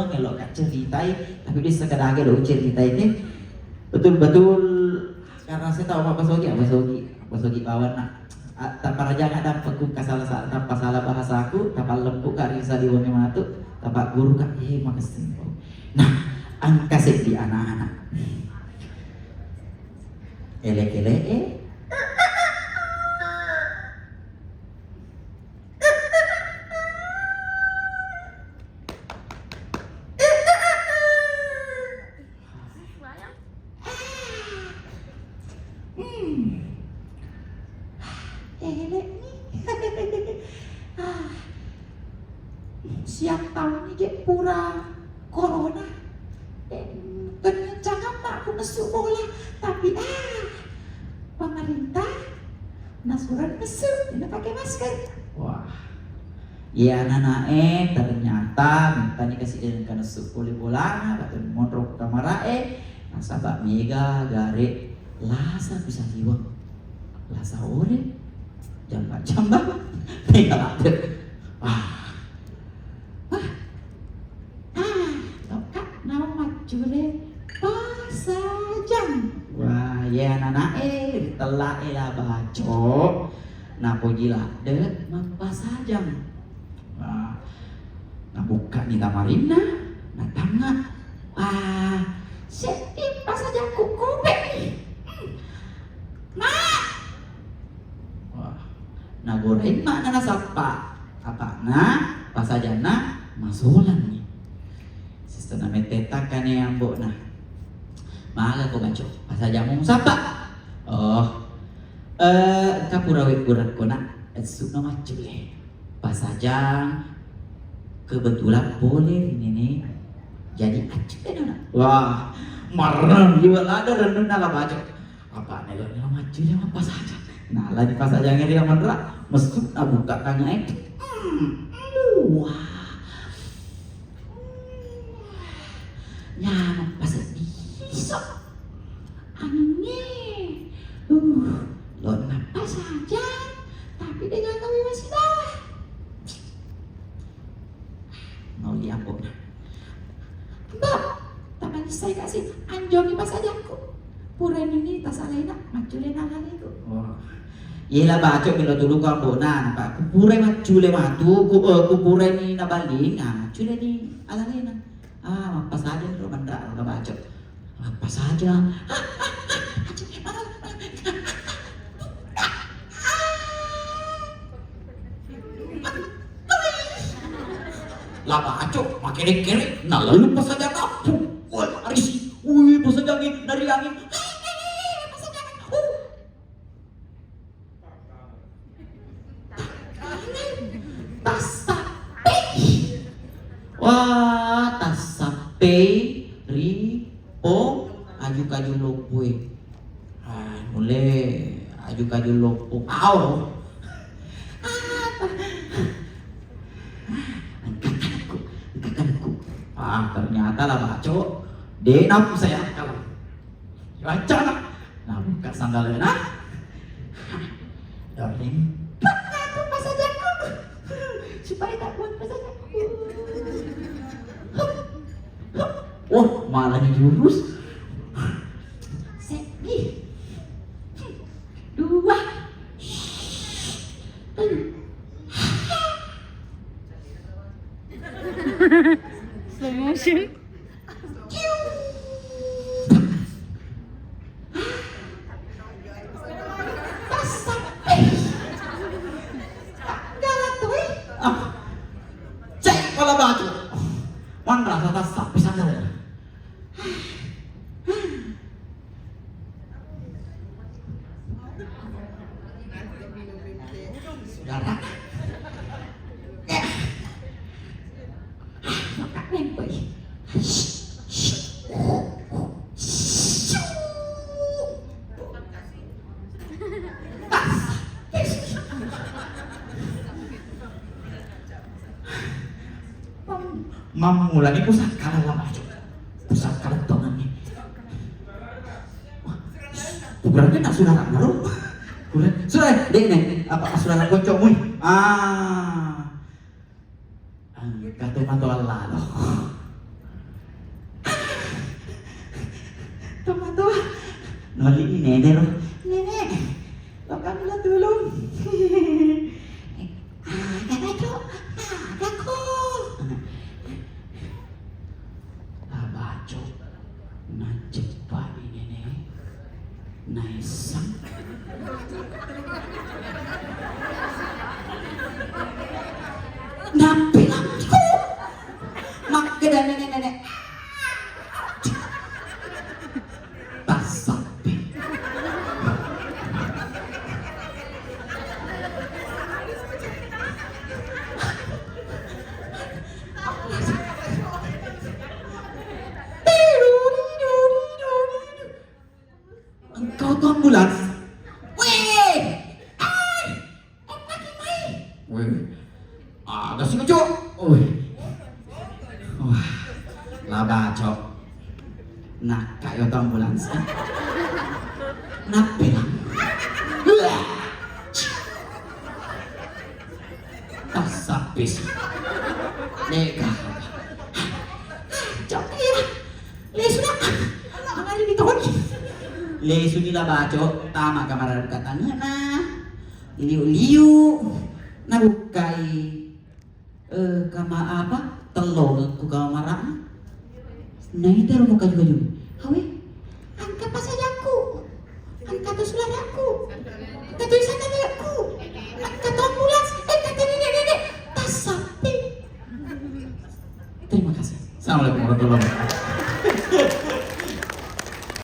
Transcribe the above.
ngelok kak ceritai, tapi dia sekadar aja lo ceritai ini betul-betul karena saya tahu apa sogi kawan nak tanpa raja nggak dapat ku tanpa salah bahasaku, tanpa lembut kak risa di wangi matu, tanpa guru kak makasih. Nah, angka di anak-anak, elek. Siap tahun ini pura corona kencangan aku nesu bola tapi pemerintah nasuran nesu tidak pakai masker. Wah ya anak ternyata mintanya kasih dengan karena nesu bola atau mondrok kamera nasabak mega gare lasa bisa jiwa lasa ore jambak mega ada Jule pasajang. Wah, ya anak telah elah baco. Napo gila dek pasajang. Wah, nah buka nih kamarina, nah tangga. Wah, seti pasajang kukupe. Mak. Wah, nah goreng mak nana sapa. Apa nah pasajang nah masulan nih. Sistem meteta kan yang nak malah ko baco pasal jamu sapa kapurawi kurat ko na suk na macule pasajang kebetulan boleh ini jadi aceh na wah marah juga ada dan nala baco apa nelo macule apa pasajang nah lagi pasajangnya dia mandra mesuk buka tanya wah nyaman pas bisa anehnya lo napa saja tapi dia nggak tahu masih bawah mau diampun mbak tapi saya kasih anjong pas saja aku puren ini tas alena macule nalaliku iya lah baca bila dulu kamu nah pak kupure macule matu kupure ini nabaling macule ini alena apa saja lo mandra lo baca apa saja lah baca makin kere nah lalu pas saja kapu wah arisi pas saja dari angin pas saja tas sapi wah tas sapi ripo aju-kaju lopue mulai aju-kaju lopo aw angkatanku ternyata lah baco denam saya kalau baca nah buka sandalnya darling aku pas saja supaya tak buat pas saja wah malah jurus sedih dua slow motion cek kalau baju mana rasa tas sapi sandal saudara maka nempel mamu lagi pusaka lah baju pusaka tongannya berarti nak saudara naruh sudah deh nih apa saudara kocok kata mantu Allah loh Tama. Noli ni nenek loh. Nenek, lo kami lah tulong. Ada cok, ada kok. Baca, najib pagi nenek, naisang. Nabi aku, mak gede nenek. Tasapi. Engkau tuh ambulans. Weh, weh, ada sih ngecok. Weh, wah, lah bacok. Nah, kayak tuh ambulans. Nape lang? Tasapis. Nega. Cok ya. Lesu na. Ang ali dito. Lesu nila baco. Tama ka mararap katanya na. Liu-liu. Nabukai. Kama apa? Telur ku kamarang. Nah itu mau kayu kayu. Hawe, angkat pas sajaku, angkat tu seladaku, angkat tu isakadaku, angkat tu ambulans, angkat tu nenek, tas sapi. Terima kasih. Assalamualaikum warahmatullahi wabarakatuh.